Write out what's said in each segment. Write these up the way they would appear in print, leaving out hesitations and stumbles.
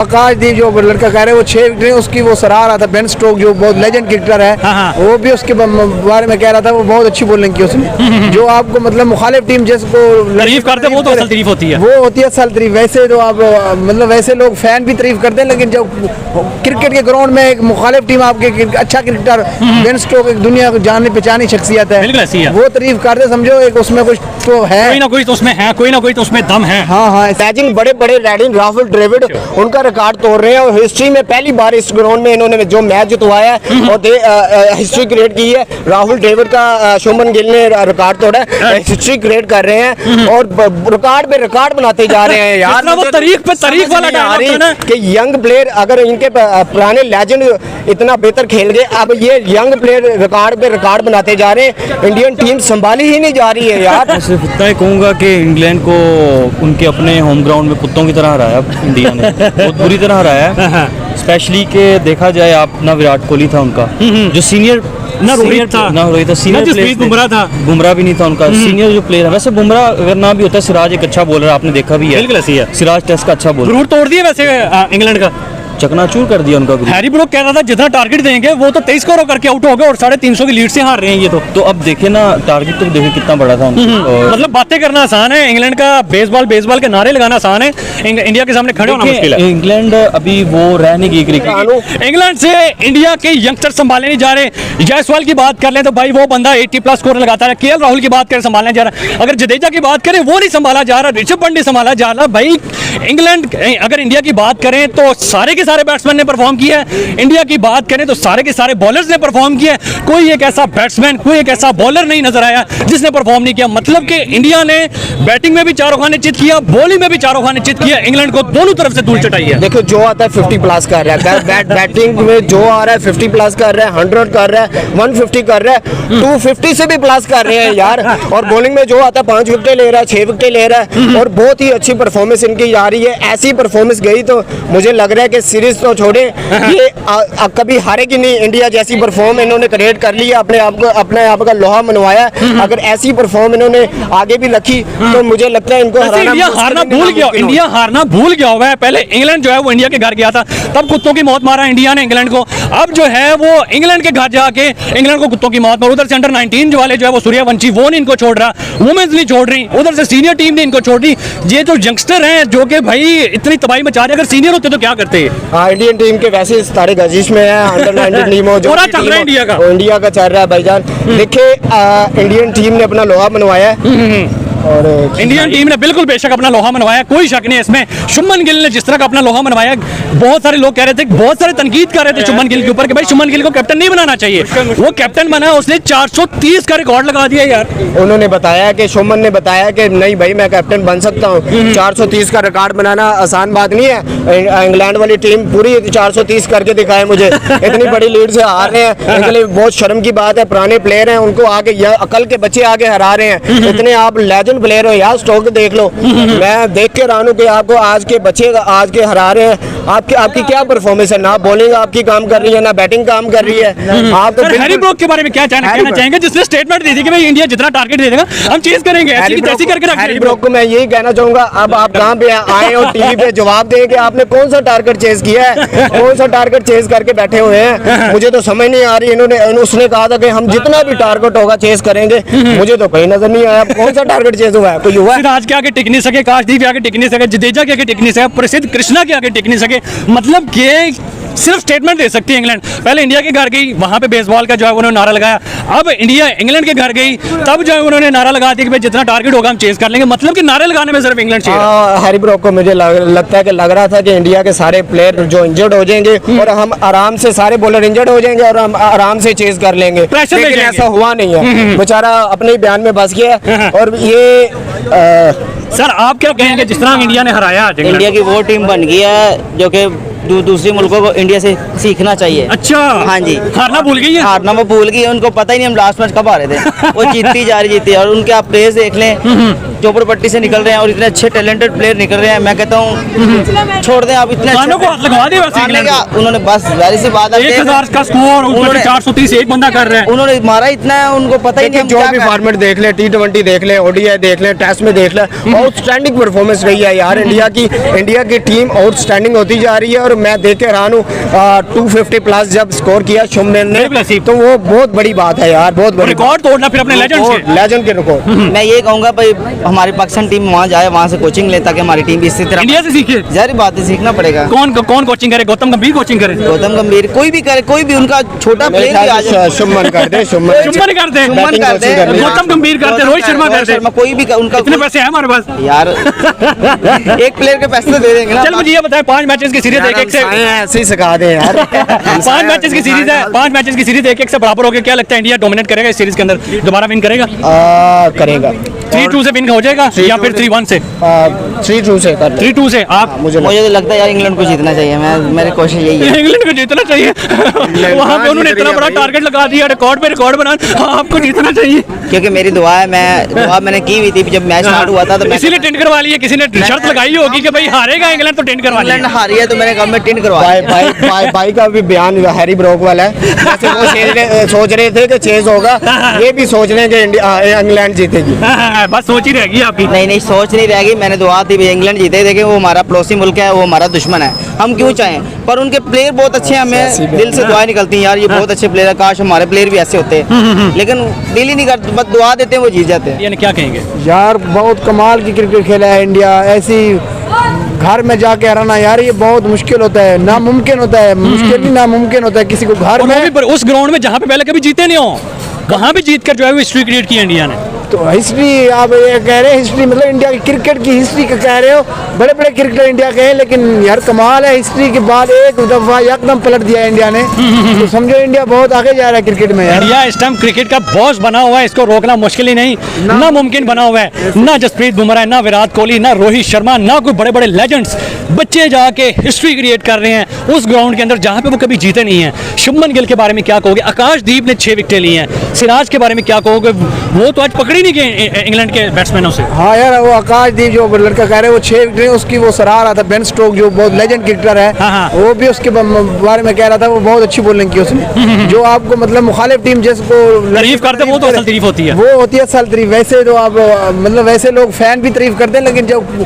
आकाशदीप जो लड़का कह रहे हैं वो 6 विकेट उसकी वो सराह रहा था। बेन स्टोक जो बहुत लेजेंड क्रिकेटर है वो भी उसके बारे में कह रहा था वो बहुत अच्छी बॉलिंग की उसने। जो आपको मतलब मुखालिफ टीम जिसको तारीफ करते हैं वो तो असल तारीफ होती है, वो होती है असल तारीफ। वैसे तो आप मतलब वैसे लोग फैन भी तारीफ करते हैं, लेकिन जब क्रिकेट के ग्राउंड में एक मुखालिफ टीम आपके अच्छा क्रिकेटर बेन स्टोक एक दुनिया को जानी पहचानी शख्सियत है वो तारीफ करते, समझो एक उसमें कुछ तो है, कोई ना कोई तो उसमें है, कोई ना कोई तो उसमें दम है। हाँ, इमेजिन बड़े बड़े रेडिन राहुल द्रविड़ उनका रिकॉर्ड तोड़ रहे हैं और हिस्ट्री में पहली बार इस ग्राउंड में इन्होंने जो मैच जितवाया है और हिस्ट्री क्रिएट की है। राहुल द्रविड़ का शुभमन गिल ने रिकॉर्ड तोड़ा है, हिस्ट्री क्रिएट कर रहे हैं और रिकॉर्ड पे रिकॉर्ड बनाते जा रहे हैं यार। वो तारीख पे तारीख वाला डायलॉग है ना कि यंग प्लेयर अगर इनके पुराने लेजेंड इतना बेहतर खेल गए, अब ये यंग प्लेयर रिकॉर्ड पे रिकॉर्ड बनाते जा रहे हैं। इंडियन टीम संभाली ही नहीं जा रही है यार। सिर्फ इतना ही कहूँगा कि इंग्लैंड को उनके अपने होम ग्राउंड में कुत्तों की तरह हराया इंडिया ने, बहुत बुरी तरह हराया है। स्पेशली के देखा जाए आप ना विराट कोहली था उनका जो सीनियर ना रोहित था सीनियर प्लेयर, बुमराह था, बुमराह भी नहीं था उनका सीनियर जो प्लेयर है। वैसे बुमराह अगर ना भी होता है, सिराज एक अच्छा बॉलर आपने देखा भी है, बिल्कुल ऐसी है। सिराज टेस्ट का अच्छा बॉलर, जरूर तोड़ दिया वैसे इंग्लैंड का, चकनाचूर कर दिया उनका। हैरी ब्रूक कह रहा था जितना टारगेट देंगे वो तो 23 स्कोर करके आउट हो गए और 350 की लीड से हार रहे हैं ये तो अब देखे ना टारगेट तो देखे कितना बड़ा था और मतलब बातें करना आसान है, इंग्लैंड का बेसबॉल के नारे लगाना आसान है, इंडिया के सामने खड़े होना मुश्किल है। इंग्लैंड अभी वो रह नहीं गई क्रिकेट। इंग्लैंड से इंडिया के यंगस्टर संभालने नहीं जा रहे। जायसवाल की बात कर लें तो भाई वो बंदा 80+ स्कोर लगाता है। केएल राहुल की बात करें संभालने जा रहा है। अगर जडेजा की बात करें वो नहीं संभाला जा रहा, ऋषभ पंत नहीं संभाला जा रहा। भाई इंग्लैंड अगर इंडिया की बात करें तो सारे के सारे बैट्समैन ने परफॉर्म किया है, इंडिया की बात करें तो सारे के सारे बॉलर्स ने परफॉर्म किया है। कोई एक ऐसा बैट्समैन कोई एक ऐसा बॉलर नहीं नजर आया जिसने परफॉर्म नहीं किया। मतलब कि इंडिया ने बैटिंग में भी चारों खाने चित किया, बॉलिंग में भी चारों खाने चित किया, इंग्लैंड को दोनों तरफ से धूल चटाई है। देखो जो आता है 50+ कर रहा है, बैटिंग में जो आ रहा है 50+ कर रहा है, 100 कर रहा है, 150 कर रहा है, 250 से भी प्लस कर रहे हैं यार। और बॉलिंग में जो आता है 5 विकेट ले रहा है, 6 विकेट ले रहा है और बहुत ही अच्छी परफॉर्मेंस इनकी जा रही है। ऐसी परफॉर्मेंस गई तो मुझे लग रहा है कि सीरीज तो छोड़े, ये कभी हारेगी नहीं। इंडिया जैसी परफॉर्म इन्होंने क्रिएट कर ली है, अपने आप का लोहा मनवाया। अगर ऐसी परफॉर्म इन्होंने आगे भी रखी तो मुझे लगता है इनको इंडिया हारना भूल गया, इंडिया हारना भूल गया हुआ है। पहले इंग्लैंड जो है वो इंडिया के घर गया था, तब कुत्तों की मौत मारा इंडिया ने इंग्लैंड को। अब जो है वो इंग्लैंड के घर जाके इंग्लैंड को कुत्तों की मौत मार। उधर से अंडर 19 वाले जो है वो सूर्यवंशी वो नहीं इनको छोड़ रहा, वुमेन्स नहीं छोड़ रही, उधर से सीनियर टीम नहीं इनको छोड़ रही। ये जो यंगस्टर हैं जो कि भाई इतनी तबाही मचा रहे, अगर सीनियर होते तो क्या करते? इंडियन टीम के वैसे तारिक अजीज में है, अंडर 19 टीम हो जो चल रहा है इंडिया का चल रहा है भाईजान। देखिए इंडियन टीम ने अपना लोहा मनवाया है और इंडियन टीम ने बिल्कुल बेशक अपना लोहा मनवाया, कोई शक नहीं इसमें। शुभमन गिल ने जिस तरह का अपना लोहा मनवाया, बहुत सारे लोग कह रहे थे, बहुत सारे तनकीद कर रहे थे शुभमन गिल के ऊपर कि भाई शुभमन गिल को कैप्टन नहीं बनाना चाहिए। वो कैप्टन बना, उसने 430 का रिकॉर्ड लगा दिया यार। उन्होंने बताया कि शुभमन ने बताया कि नहीं भाई मैं कैप्टन बन सकता हूँ। 430 का रिकॉर्ड बनाना आसान बात नहीं है। इंग्लैंड वाली टीम पूरी 430 करके दिखाए मुझे, इतनी बड़ी लीड से हार रहे हैं, इनके लिए बहुत शर्म की बात है। पुराने प्लेयर हैं, उनको आगे अकल के बच्चे आगे हरा रहे हैं। इतने आप लेजेंड प्लेयर हो यार, स्टोक देख लो। मैं देख के रानू कि आपको आज के बच्चे आज के हरा रहे हैं। आपकी क्या परफॉर्मेंस है? ना बॉलिंग आपकी काम कर रही है, ना बैटिंग काम कर रही है। आप तो हैरी ब्रूक के बारे में क्या कहना चाहेंगे, जिसने स्टेटमेंट दी थी कि भाई इंडिया जितना टारगेट दे देगा हम चेज करेंगे, ऐसी करके रख। हैरी ब्रूक को मैं यही कहना चाहूंगा, अब आप कहां पे आए और टीवी पे जवाब दें कि आपने कौन सा टारगेट चेज किया है, कौन सा टारगेट चेज करके बैठे हुए हैं। मुझे तो समझ नहीं आ रही। उसने कहा था कि हम जितना भी टारगेट होगा चेज करेंगे, मुझे तो कहीं नजर नहीं आया कौन सा टारगेट चेज हुआ है। कोई हुआ सिराज के आगे टिक नहीं सके, काशदीप के आगे टिक नहीं सके, जडेजा के आगे टिक नहीं सके, प्रसिद्ध कृष्णा के आगे टिक नहीं सके। मतलब कि सिर्फ स्टेटमेंट दे सकती है इंग्लैंड। पहले इंडिया के घर गई, वहां पे बेसबॉल का जो है उन्होंने नारा लगाया। अब इंडिया इंग्लैंड के घर गई, तब जो है उन्होंने नारा लगा दिया कि भाई जितना टारगेट होगा हम चेज कर लेंगे। मतलब कि नारे लगाने में सिर्फ इंग्लैंड चाहिए। हैरी ब्रूक को मुझे लगता है कि लग रहा था कि इंडिया के सारे प्लेयर जो इंजर्ड हो जाएंगे और हम आराम से सारे बॉलर इंजर्ड हो जाएंगे और हम आराम से चेज कर लेंगे, लेकिन ऐसा हुआ नहीं है। बेचारा अपने बयान में बस गया। और ये सर आप क्या कहेंगे जिस तरह इंडिया ने हराया? इंडिया की वो टीम बन गई है जो कि दूसरे मुल्कों को इंडिया से सीखना चाहिए। अच्छा, हाँ जी, हारना भूल गई है। हारना वो भूल गई है, उनको पता ही नहीं हम लास्ट मैच कब आ रहे थे। वो जीतती जा रही और उनके आप प्लेयर्स देख लें, चौपड़पट्टी से निकल रहे हैं और इतने अच्छे टैलेंटेड प्लेयर निकल रहे हैं। मैं कहता हूँ छोड़ दें आप, इतने कानों को हाथ लगवा दिया वैसे इंग्लैंड को। उन्होंने बस जारी सी बात है, 1000 का स्कोर, ऊपर से 430 एक बंदा कर रहा है। उन्होंने मारा इतना है, उनको पता ही नहीं। जो भी फॉर्मेट देख ले, T20 देख ले, ODI देख ले, टेस्ट में देख ले, आउटस्टैंडिंग परफॉर्मेंस रही है यार इंडिया की टीम आउटस्टैंडिंग होती जा रही है। और मैं देख के हैरान हूँ, 250 प्लस जब स्कोर किया शुभमन ने, तो वो बहुत बड़ी बात है यार, बहुत बड़ी रिकॉर्ड तोड़ना फिर अपने लेजेंड के रिकॉर्ड। मैं ये कहूँगा भाई हमारी पाकिस्तान टीम वहाँ जाए, वहाँ से कोचिंग ले, ताकि हमारी टीम भी इसी तरह इंडिया से सीखे। जारी बात है, सीखना पड़ेगा। कौन कोचिंग करे? गौतम गंभीर कोचिंग करे? गौतम गंभीर कोई भी करे, कोई भी उनका छोटा प्लेयर भी आ जाए। शुभमन कर दे, शुभमन करते हैं, गौतम गंभीर करते, रोहित शर्मा करते, कोई भी उनका। इतने पैसे हैं हमारे पास यार, एक प्लेयर के पैसे तो दे देंगे ना। चल मुझे ये बताएं, 5 मैचेस की सीरीज एक से ऐसे ही सिखा दे यार। 5 मैचेस की सीरीज है, 5 मैचेस की सीरीज एक से बराबर हो गया। क्या लगता है इंडिया डोमिनेट करेगा इस सीरीज के अंदर, दोबारा विन करेगा? करेगा 3-2 से विन हो जाएगा या फिर 3-1 से? 3-2 से 3-2 से। आप? मुझे तो लगता है यार इंग्लैंड को जीतना चाहिए। मेरी कोशिश यही है, इंग्लैंड को जीतना चाहिए। वहाँ पे उन्होंने इतना बड़ा टारगेट लगा दिया, रिकॉर्ड पे रिकॉर्ड बना, आपको जीतना चाहिए। क्योंकि मेरी दुआ है, मैंने की हुई थी जब मैच स्टार्ट हुआ था, तो इसीलिए टेंट करवा लिया। किसी ने शर्त लगाई होगी कि भाई हारेगा इंग्लैंड तो टेंट करवा लिया। इंग्लैंड हारी है तो मैंने कहा मैं टेंट करवा। भाई का भी बयान हैरी ब्रोक वाला है, जैसे वो सोच रहे थे कि चेज होगा, ये भी सोच रहे हैं कि इंग्लैंड जीतेगी। बस सोच ही रहेगी आपकी। नहीं सोच नहीं रहेगी। मैंने दुआ थी इंग्लैंड जीते, देखे वो हमारा पड़ोसी मुल्क है, वो हमारा दुश्मन है, हम क्यों चाहें। पर उनके प्लेयर बहुत अच्छे हैं, हमें दिल से दुआएं निकलती हैं यार, ये बहुत अच्छे प्लेयर है, काश हमारे प्लेयर भी ऐसे होते। लेकिन दिल ही नहीं करते, बस दुआ देते हैं, वो जीत जाते हैं। यानी क्या कहेंगे यार, बहुत कमाल की क्रिकेट खेला है इंडिया। ऐसी घर में जाके हराना यार, ये बहुत मुश्किल होता है, नामुमकिन होता है। मुश्किल नहीं, नामुमकिन होता है किसी को घर में। उस ग्राउंड में जहाँ पे पहले कभी जीते नहीं हो, वहाँ भी जीत कर जो है वो हिस्ट्री क्रिएट की इंडिया ने। तो हिस्ट्री आप ये कह रहे हैं, हिस्ट्री मतलब इंडिया की क्रिकेट की हिस्ट्री का कह रहे हो। बड़े बड़े क्रिकेटर इंडिया के हैं, लेकिन यार कमाल है, हिस्ट्री के बाद एक दफा एकदम पलट दिया इंडिया ने। तो समझो इंडिया बहुत आगे जा रहा है क्रिकेट में यार। इंडिया इस टाइम क्रिकेट का बॉस बना हुआ है, इसको रोकना मुश्किल ही नहीं, ना मुमकिन बना हुआ है। ना जसप्रीत बुमराह, ना विराट कोहली, ना रोहित शर्मा, ना कोई बड़े बड़े लेजेंड्स, बच्चे जाके हिस्ट्री क्रिएट कर रहे हैं उस ग्राउंड के अंदर जहाँ पे वो कभी जीते नहीं है। शुभमन गिल के बारे में क्या कहोगे? आकाशदीप ने 6 विकेटें ली हैं। सिराज के बारे में क्या कहोगे? वो तो आज पकड़ी नहीं गए इंग्लैंड के बैट्समैनों से। हाँ यार, वो आकाशदीप जो लड़का कह रहे हैं, वो 6 विकेट, उसकी वो सराह रहा था। बेन स्टोक जो बहुत लेजेंड क्रिकेटर है, वो भी उसके बारे में कह रहा था, वो बहुत अच्छी बॉलिंग की उसने। जो आपको मतलब मुखालिफ टीम जिसको तारीफ करते, वो तो असल तारीफ होती है, वो होती है असल तारीफ। वैसे तो आप मतलब वैसे लोग फैन भी तारीफ करते हैं, लेकिन जब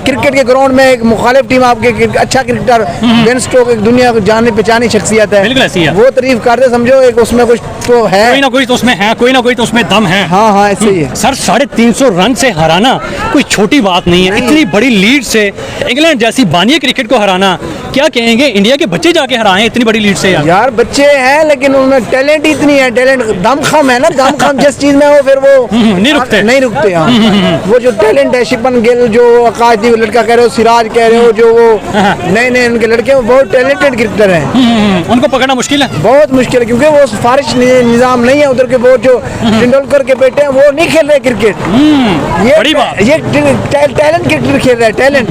क्रिकेट के ग्राउंड में एक मुखालिफ टीम आपके अच्छा क्रिकेटर बेन स्टोक एक दुनिया को जाने पहचानी शख्सियत है, वो तारीफ करते, समझो एक उसमें कुछ तो है, कोई ना कोई तो उसमें है, कोई ना कोई तो उसमें दम है। हाँ ऐसे ही है सर। 350 रन से हराना कोई छोटी बात नहीं है। इतनी बड़ी लीड से इंग्लैंड जैसी बानिए क्रिकेट को हराना, क्या कहेंगे? इंडिया के बच्चे जाके हराए इतनी बड़ी लीड से। यार बच्चे हैं, लेकिन उनमें टैलेंट इतनी है, टैलेंट दमखम है ना, दमखम जिस चीज में हो फिर वो नहीं रुकते हाँ। वो जो टैलेंट है, शिपन गिल जो आकाशदीप लड़का कह रहे हो, सिराज कह रहे हो, जो वो नए उनके लड़के वो बहुत टैलेंटेड क्रिकेटर हैं। उनको पकड़ना मुश्किल है, बहुत मुश्किल है, क्योंकि वो सिफारिश निजाम नहीं है उधर के। वो जो तेंदुलकर के बेटे हैं, वो नहीं खेल रहे क्रिकेट। ये बड़ी बात, ये टैलेंट क्रिकेट खेल रहा है, टैलेंट।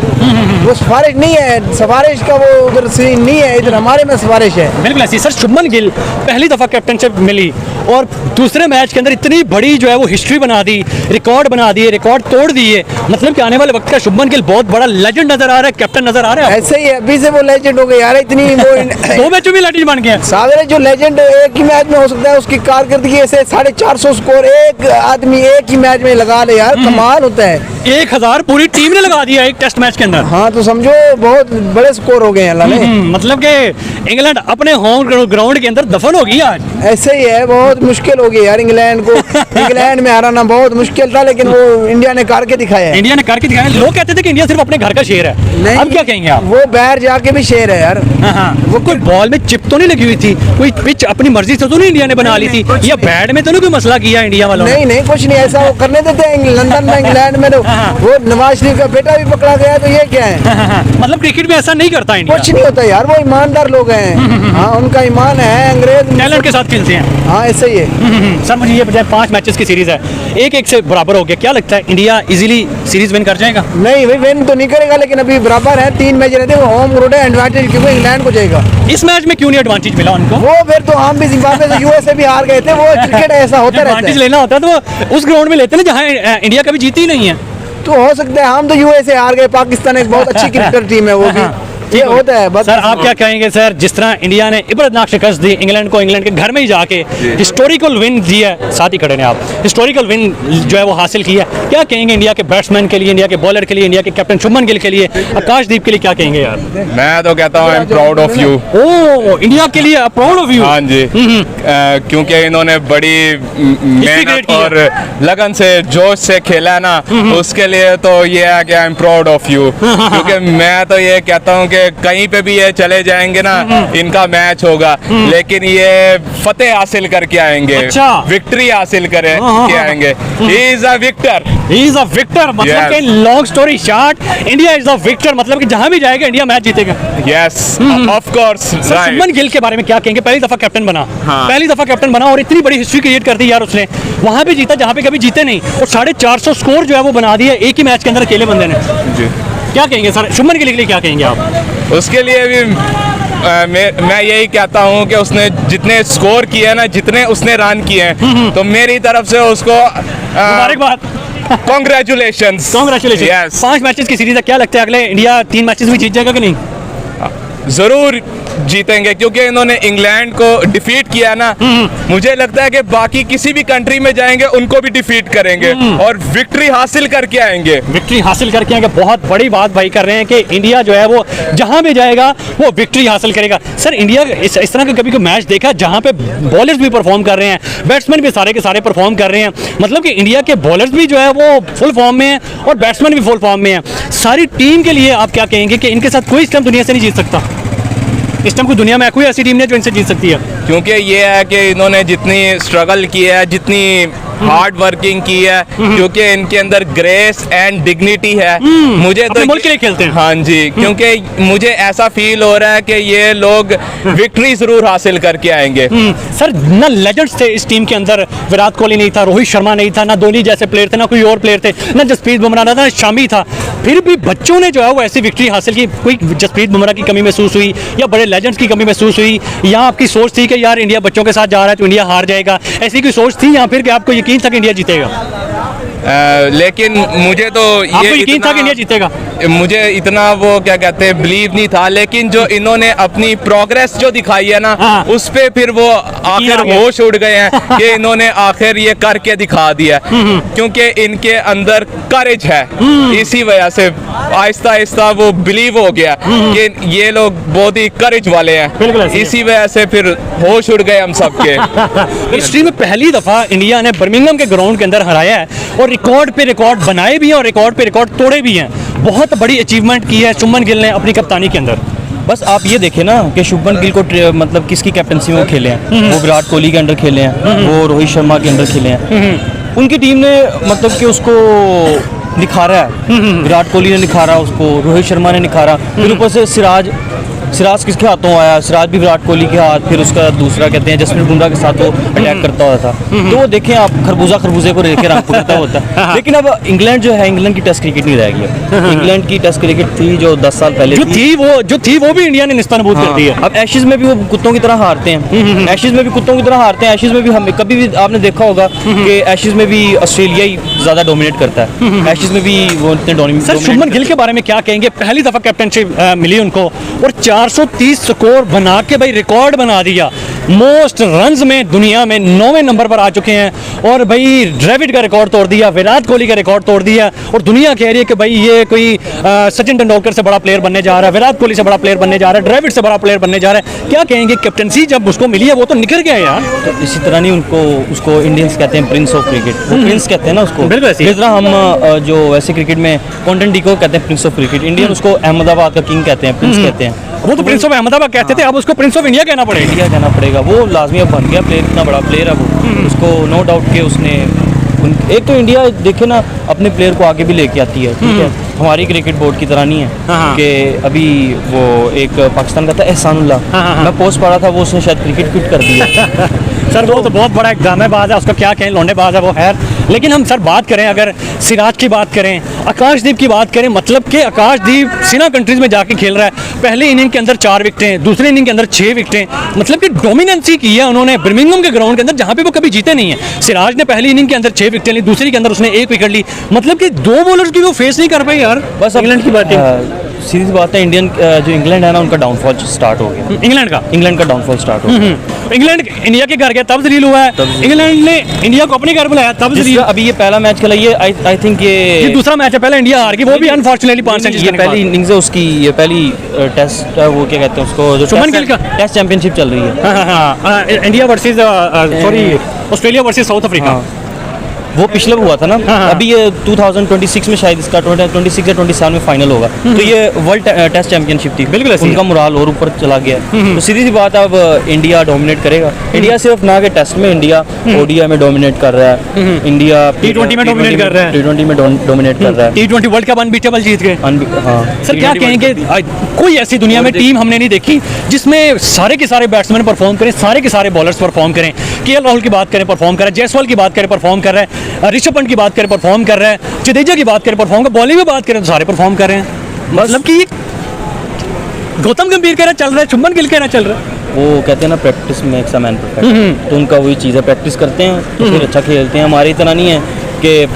वो सिफारिश नहीं है, सिफारिश का वो उधर सीन नहीं है, इधर हमारे में सिफारिश है। बिल्कुल ऐसी। सर, शुभमन गिल पहली दफा कैप्टनशिप मिली और दूसरे मैच के अंदर इतनी बड़ी जो है वो हिस्ट्री बना दी, रिकॉर्ड बना दिए, रिकॉर्ड तोड़ दिए। मतलब कि आने वाले वक्त का शुभमन गिल बहुत बड़ा लेजेंड नजर आ रहा है, कैप्टन नजर आ रहा है। ऐसे ही अभी से वो लेजेंड हो गए यार, इतनी वो 2 मैचों में लेजेंड बन गया। सारे जो लेजेंड एक ही मैच में हो सकता है, उसकी कारकर्दगी ऐसे 450 स्कोर एक आदमी एक ही मैच में लगा ले यार, कमाल होता है। 1000 पूरी टीम ने लगा दिया एक टेस्ट मैच के अंदर। हाँ तो समझो बहुत बड़े स्कोर हो गए हैं लाले। मतलब कि इंग्लैंड अपने होम ग्राउंड के अंदर दफन होगी आज। ऐसे ही है, बहुत मुश्किल हो गई यार इंग्लैंड को। इंग्लैंड में हराना बहुत मुश्किल था, लेकिन वो इंडिया ने करके दिखाया है। इंडिया ने करके दिखाया। लोग कहते थे कि इंडिया सिर्फ अपने घर का शेर है, अब क्या कहेंगे आप? वो बाहर जाके भी शेर है यार। वो कोई बॉल में चिप तो नहीं लगी हुई थी, कोई पिच अपनी मर्जी से तो नहीं इंडिया ने बना ली थी, या बैट में तो नहीं कोई मसला किया इंडिया वालों ने? नहीं कुछ नहीं, ऐसा वो करने देते हैं लंदन में, इंग्लैंड में। तो वो नवाज शरीफ का बेटा भी पकड़ा गया, तो ये क्या है? मतलब क्रिकेट में ऐसा नहीं करता इंडिया, कुछ नहीं होता यार, वो ईमानदार लोग हैं। हाँ उनका ईमान है, अंग्रेज टैलेंट के साथ खेलते हैं। हाँ ऐसे सही है। सर मुझे ये बताएं, 5 मैचेस की सीरीज है, 1-1 से बराबर हो गया, क्या लगता है इंडिया इजीली सीरीज विन कर जाएगा? नहीं भाई विन तो नहीं करेगा, लेकिन अभी बराबर है, 3 मैच रहते हैं, होम रोड है, एडवांटेज क्योंकि इंग्लैंड को जाएगा। इस मैच में क्यों नहीं एडवांटेज मिला उनको? वो फिर तो हम भी जिम्बाब्वे से यूएसए भी हार गए थे, वो क्रिकेट ऐसा होता रहता एडवांटेज है। लेना होता तो उस ग्राउंड में लेते ना जहाँ इंडिया कभी जीती ही नहीं है। तो हो सकता है, हम तो यूएसए हार गए, पाकिस्तान एक बहुत अच्छी क्रिकेटर टीम है वो भी, ये होता है बस। सर आप क्या कहेंगे सर, जिस तरह इंडिया ने इबरतनाक शिकस्त दी इंग्लैंड को, इंग्लैंड के घर में ही जाके हिस्टोरिकल विन दिया है, साथ ही खड़े ने आप, हिस्टोरिकल विन जो है वो हासिल किया है, क्या कहेंगे इंडिया के बैट्समैन के लिए, इंडिया के बॉलर के लिए, इंडिया के कैप्टन शुभमन गिल के लिए, आकाशदीप के लिए, क्या कहेंगे यार? मैं तो कहता हूँ I am proud of you. Oh India के लिए प्राउड ऑफ यू। हाँ जी, क्योंकि इन्होंने बड़ी मेहनत और लगन से जोश से खेला ना, उसके लिए तो ये है कि आई एम प्राउड ऑफ यू। क्योंकि मैं तो ये कहता हूँ कि कहीं पे भी ये चले जाएंगे ना, इनका मैच होगा, लेकिन ये फतेह हासिल करके आएंगे, अच्छा। विक्ट्री हासिल के आएंगे। He is a victor, he is a victor, मतलब Yes. कि long story short, India is a victor, मतलब कि जहां भी जाएगा इंडिया मैच जीतेगा। Yes of course. Sir Shubman Gill के बारे में क्या कहेंगे? पहली दफा कैप्टन बना, हाँ। पहली दफा कैप्टन बना और इतनी बड़ी हिस्ट्री क्रिएट कर दी यार उसने, वहां भी जीता जहां पे कभी जीते नहीं, और 450 स्कोर जो है वो बना दिया एक ही मैच के अंदर अकेले बंदे ने। जी, क्या कहेंगे सर शुभमन गिल के लिए, क्या कहेंगे आप? उसके लिए भी मैं यही कहता हूँ कि उसने जितने स्कोर किए हैं ना, जितने उसने रन किए हैं, तो मेरी तरफ से उसको मुबारकबाद, कॉन्ग्रेचुलेशंस। कांग्रेचुलेशन। Yes. 5 मैचेस की सीरीज है, क्या लगता है अगले इंडिया 3 मैचेस भी जीत जाएगा कि नहीं? जरूर जीतेंगे, क्योंकि इन्होंने इंग्लैंड को डिफीट किया ना, मुझे लगता है कि बाकी किसी भी कंट्री में जाएंगे उनको भी डिफीट करेंगे और विक्ट्री हासिल करके आएंगे। विक्ट्री हासिल करके आएंगे, बहुत बड़ी बात भाई कर रहे हैं कि इंडिया जो है वो जहां भी जाएगा वो विक्ट्री हासिल करेगा। सर इंडिया इस तरह का कभी कोई मैच देखा जहां पे बॉलर्स भी परफॉर्म कर रहे हैं, बैट्समैन भी सारे के सारे परफॉर्म कर रहे हैं, मतलब कि इंडिया के बॉलर्स भी जो है वो फुल फॉर्म में हैं और बैट्समैन भी फुल फॉर्म में हैं। सारी टीम के लिए आप क्या कहेंगे कि इनके साथ कोई इस टाइम दुनिया से नहीं जीत सकता? इस टाइम कोई दुनिया में कोई ऐसी टीम नहीं जो इनसे जीत सकती है? क्योंकि ये है कि इन्होंने जितनी स्ट्रगल की है, जितनी हार्ड वर्किंग की है, क्योंकि इनके अंदर ग्रेस एंड डिग्निटी है। मुझे अपने तो मुल्क के लिए खेलते हैं। हाँ जी, क्योंकि मुझे ऐसा फील हो रहा है कि ये लोग विक्ट्री जरूर हासिल करके आएंगे। सर ना लेजेंड्स थे इस टीम के अंदर, विराट कोहली नहीं था, रोहित शर्मा नहीं था, ना धोनी जैसे प्लेयर थे, ना कोई और प्लेयर थे, ना जसप्रीत बुमराह ना शामी था, फिर भी बच्चों ने जो है वो ऐसी विक्ट्री हासिल की। कोई जसप्रीत बुमराह की कमी महसूस हुई या बड़े लेजेंड्स की कमी महसूस हुई, या आपकी सोच थी कि यार इंडिया बच्चों के साथ जा रहा है तो इंडिया हार जाएगा, ऐसी कोई सोच थी, या फिर कि आपको यकीन था कि इंडिया जीतेगा? लेकिन मुझे तो आपको यकीन था कि इंडिया जीतेगा? मुझे इतना वो क्या कहते हैं बिलीव नहीं था, लेकिन जो इन्होंने अपनी प्रोग्रेस जो दिखाई है ना, हाँ। उस पे फिर वो आखिर होश उड़ गए हैं कि इन्होंने आखिर ये करके दिखा दिया, क्योंकि इनके अंदर करेज है। इसी वजह से आहिस्ता आहिस्ता वो बिलीव हो गया कि ये लोग बहुत ही करेज वाले बिल्कुल हैं। ऐसे ही है। इसी वजह से फिर होश उड़ गए हम सबके। हिस्ट्री में पहली दफा इंडिया ने बर्मिंघम के ग्राउंड के अंदर हराया है और रिकॉर्ड पे रिकॉर्ड बनाए भी हैं और रिकॉर्ड पे रिकॉर्ड तोड़े भी हैं। बहुत बड़ी अचीवमेंट की है शुभमन गिल ने अपनी कप्तानी के अंदर। बस आप ये देखें ना कि शुभमन गिल को मतलब किसकी कैप्टनसी में वो खेले हैं, वो विराट कोहली के अंडर खेले हैं, वो रोहित शर्मा के अंडर खेले हैं। उनकी टीम ने मतलब कि उसको निखारा है, विराट कोहली ने निखारा उसको, रोहित शर्मा ने निखारा, फिर ऊपर से सिराज किसके हाथों आया? सिराज भी विराट कोहली के हाथ, फिर उसका दूसरा कहते हैं जसप्रीत बुमराह के साथ वो अटैक करता हुआ था। तो वो देखें आप, खरबूजे को लेकर रंग पकड़ता होता है। लेकिन अब इंग्लैंड जो है, इंग्लैंड की टेस्ट क्रिकेट नहीं रहेगी अब। इंग्लैंड की टेस्ट क्रिकेट थी जो 10 साल पहले जो थी वो भी इंडिया ने निस्तानबूद कर दी है। अब एशेज में भी वो कुत्तों की तरह हारते हैं, एशेज में भी कुत्तों की तरह हारते हैं। एशेज में भी हम कभी भी आपने देखा होगा कि एशेज में भी ऑस्ट्रेलिया ही ज्यादा डोमिनेट करता है, एशेज में भी वो इतने डोमिनेट। सर शुभमन गिल के बारे में क्या कहेंगे? पहली दफा कैप्टनशिप मिली उनको और 430 स्कोर बना के भाई रिकॉर्ड बना दिया। मोस्ट रन्स में दुनिया में 9वें नंबर पर आ चुके हैं और भाई ड्रेविड का रिकॉर्ड तोड़ दिया, विराट कोहली का रिकॉर्ड तोड़ दिया और दुनिया कह रही है कि भाई ये कोई सचिन तेंदुलकर से बड़ा प्लेयर बनने जा रहा है, विराट कोहली से बड़ा प्लेयर बनने जा रहा है, ड्रेविड से बड़ा प्लेयर बनने जा रहा है। क्या कहेंगे? कैप्टनसी जब उसको मिली है वो तो निकल गया यार। तो इसी तरह नहीं उसको इंडियंस कहते हैं प्रिंस ऑफ क्रिकेट, वो प्रिंस कहते हैं ना उसको। बिल्कुल ऐसे ही। जिस तरह हम जो वैसे क्रिकेट में कॉन्टेंट डीको कहते हैं प्रिंस ऑफ क्रिकेट, इंडियन उसको अहमदाबाद का किंग कहते हैं, प्रिंस कहते हैं। वो तो प्रिंस ऑफ अहमदाबाद कहते थे, अब उसको प्रिंस ऑफ इंडिया कहना पड़ेगा। इंडिया कहना पड़ेगा, वो लाजमी अब बन गया प्लेयर, इतना बड़ा प्लेयर है वो, उसको नो डाउट के उसने एक तो इंडिया देखे ना अपने प्लेयर को आगे भी लेके आती है, ठीक है। हमारी क्रिकेट बोर्ड की तरह नहीं है कि अभी वो एक पाकिस्तान का था एहसानुल्लाह, मैं पोस्ट पढ़ा था वो उसने शायद क्रिकेट क्विट कर दिया। सर वो तो बहुत बड़ा एक ड्रामेबाज है, उसका क्या कहें, लौंडेबाज है वो। खैर लेकिन हम सर बात करें, अगर सिराज की बात करें, आकाशदीप की बात करें, मतलब कि आकाशदीप सीना कंट्रीज में जाके खेल रहा है। पहले इनिंग के अंदर 4 विकेटें, दूसरे इनिंग के अंदर 6 विकेटें, मतलब कि डोमिनेंसी की है उन्होंने बर्मिंघम के ग्राउंड के अंदर, जहाँ पे वो कभी जीते नहीं है। सिराज ने पहली इनिंग के अंदर 6 विकेटें ली, दूसरी के अंदर उसने 1 विकेट ली, मतलब कि 2 बॉलर्स की वो फेस नहीं कर पाई यार। बस इंग्लैंड की बात है, सीधी सी बात है, इंडियन जो इंग्लैंड है ना, उनका डाउनफॉल स्टार्ट हो गया। इंग्लैंड का डाउनफॉल स्टार्ट हो गया। इंग्लैंड इंडिया के घर गया तब जलील हुआ है, इंग्लैंड ने इंडिया को अपने घर बुलाया तब जलील। अभी ये पहला मैच खेला, ये आई थिंक ये दूसरा मैच है, पहला इंडिया हार गई, वो भी अनफॉर्चुनेटली 5 सेंचुरी। ये पहली इनिंग्स है उसकी, ये पहली टेस्ट वो क्या कहते हैं उसको, जो शुभमन गिल का टेस्ट चैंपियनशिप चल रही है। India versus sorry Australia versus south Africa, वो पिछले हुआ था ना। अभी ये 2026 में शायद इसका 26 या 27 में फाइनल होगा। तो ये वर्ल्ड टेस्ट चैंपियनशिप थी, बिल्कुल उनका मुराल और ऊपर चला गया। तो सीधी सी बात है, अब इंडिया डोमिनेट करेगा। इंडिया सिर्फ ना के टेस्ट में, इंडिया ओडीआई में डोमिनेट कर रहा है, इंडिया T20 में डोमिनेट कर रहा है, T20 में डोमिनेट कर रहा है, T20 वर्ल्ड कप अनबीटेबल जीत गए। सर क्या कहेंगे, कोई ऐसी दुनिया में टीम हमने नहीं देखी जिसमें सारे के सारे बैट्समैन परफॉर्म करें, सारे के सारे बॉलर्स परफॉर्म करें। केएल राहुल की बात करें, परफॉर्म कर रहा है, जायसवाल की बात करें, परफॉर्म कर रहा है, ऋषभ पंत की बात करें, परफॉर्म कर रहा है, जडेजा की बात करें, परफॉर्म कर, बॉलिंग में बात करें तो सारे परफॉर्म कर रहे हैं। मतलब कि गौतम गंभीर कह रहा चल रहा है, शुभमन गिल कह रहा चल रहा है। वो कहते हैं ना practice makes a man perfect, तो उनका वही चीज़ है, प्रैक्टिस करते हैं तो फिर अच्छा खेलते हैं। हमारी तरह नहीं है कि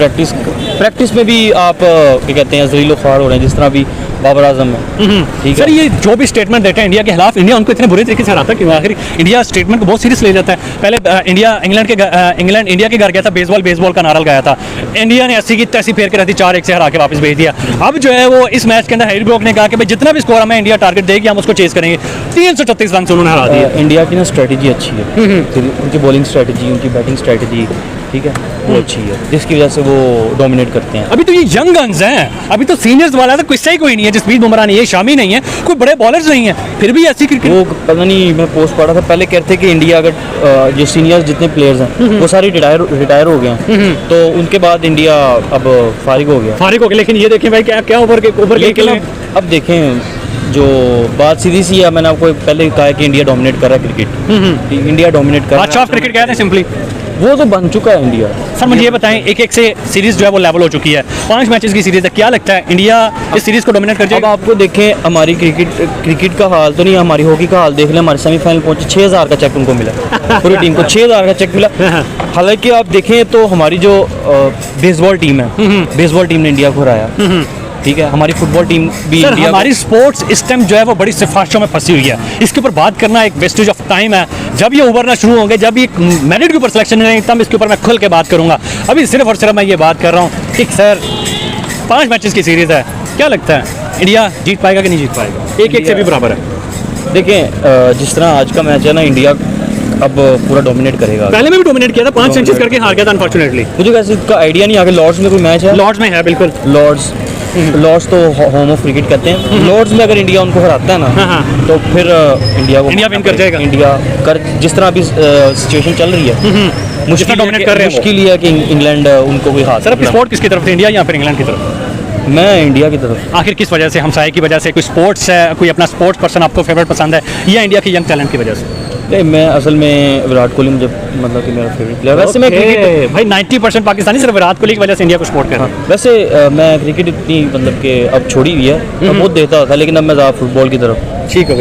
प्रैक्टिस में भी आप क्या कहते हैं जलीलो ख्वार हो रहे हैं, जिस तरह भी बाबर आजम है। ठीक सर है, ये जो भी स्टेटमेंट देते हैं इंडिया के खिलाफ, इंडिया उनको इतने बुरे तरीके से हराता है कि आखिर इंडिया स्टेटमेंट को बहुत सीरियस ले जाता है। पहले इंग्लैंड इंडिया के घर गया था, बेसबॉल का नारा लगाया था, इंडिया ने 80 की 80 फेर के रहती 4-1 से हरा के वापस भेज दिया। अब जो है वो इस मैच के अंदर हैरी ब्रोक ने कहा कि भाई जितना भी स्कोर हमें इंडिया टारगेट देगी हम उसको चेस करेंगे। 336 रन से उन्होंने हरा दिया। इंडिया की ना स्ट्रेटजी अच्छी है, उनकी बॉलिंग स्ट्रेटजी, उनकी बैटिंग स्ट्रेटजी, ठीक है, वो अच्छी है, जिसकी वजह से वो डोमिनेट करते हैं। अभी तो ये यंग गन्स हैं, अभी तो सीनियर्स वाला तो किस्सा ही कोई नहीं है, जसप्रीत बुमराह नहीं है, शामी नहीं है, कोई बड़े बॉलर्स नहीं है, फिर भी ऐसी क्रिकेट। वो पता नहीं, मैं पोस्ट पढ़ा था पहले, कहते कि इंडिया अगर जो सीनियर्स जितने प्लेयर्स हैं वो सारे रिटायर हो गए हैं, तो उनके बाद इंडिया अब फारिग हो गया। लेकिन ये देखें भाई क्या क्या ओवर के अब देखें, जो बात सीधी सी है, मैंने आपको पहले कहा कि इंडिया डोमिनेट कर रहा है क्रिकेट, इंडिया डोमिनेट कर रहा है। अच्छा आप क्रिकेट कहते हैं सिंपली, वो तो बन चुका है इंडिया। सर मुझे ये बताएं, एक से सीरीज जो है वो लेवल हो चुकी है, 5 मैचेस की सीरीज है, क्या लगता है इंडिया इस सीरीज को डोमिनेट कर अब जाएगा? आपको देखें, हमारी क्रिकेट का हाल तो नहीं, हमारी हॉकी का हाल देख लें, हमारे सेमीफाइनल पहुंचे, 6000 का चेक उनको मिला, पूरी टीम को 6000 का चेक मिला। हालांकि आप देखें तो हमारी जो बेसबॉल टीम है, बेसबॉल टीम ने इंडिया को हराया, ठीक है, हमारी फुटबॉल टीम भी सर इंडिया हमारी स्पोर्ट्स इस टाइम जो है वो बड़ी सिफारिशों में फंसी हुई है, इसके ऊपर बात करना एक वेस्टेज ऑफ टाइम है। जब ये उभरना शुरू होंगे, जब ये मेरिट के ऊपर सिलेक्शन नहीं, तब इसके ऊपर मैं खुल के बात करूंगा। अभी सिर्फ और सिर्फ मैं ये बात कर रहा हूँ कि सर 5 मैचेस की सीरीज है, क्या लगता है इंडिया जीत पाएगा कि नहीं जीत पाएगा? 1-1 से भी बराबर है। देखें, जिस तरह आज का मैच है ना, इंडिया अब पूरा डोमिनेट करेगा। पहले में भी डोमिनेट किया था, 5 सेंचुरीज करके हार गया था अनफॉर्चुनेटली। मुझे वैसे इसका आइडिया नहीं, आगे लॉर्ड्स में कोई मैच है? लॉर्ड्स में है, बिल्कुल लॉर्ड्स तो होम ऑफ क्रिकेट कहते हैं। लॉर्ड्स में अगर इंडिया उनको हराता है ना, तो फिर इंडिया विन कर जाएगा। इंडिया जिस तरह अभी सिचुएशन चल रही है, मुश्किल ही है कि इंग्लैंड उनको कोई हाथ। सर अब स्पोर्ट किसकी तरफ से, इंडिया या फिर इंग्लैंड की तरफ? मैं इंडिया की तरफ। आखिर किस वजह से, हमसाये की वजह से, कोई स्पोर्ट्स है, कोई अपना स्पोर्ट्स पर्सन आपको फेवरेट पसंद है, या इंडिया के यंग टैलेंट की वजह से? नहीं, मैं असल में विराट कोहली मुझे मतलब कि मेरा फेवरेट प्लेयर। वैसे मैं क्रिकेट भाई 90% पाकिस्तानी सिर्फ विराट कोहली की वजह से इंडिया को सपोर्ट कर रहा है। वैसे मैं क्रिकेट इतनी मतलब कि अब छोड़ी हुई है, मैं बहुत देखता था, लेकिन अब मैं ज़्यादा फुटबॉल की तरफ। ठीक है।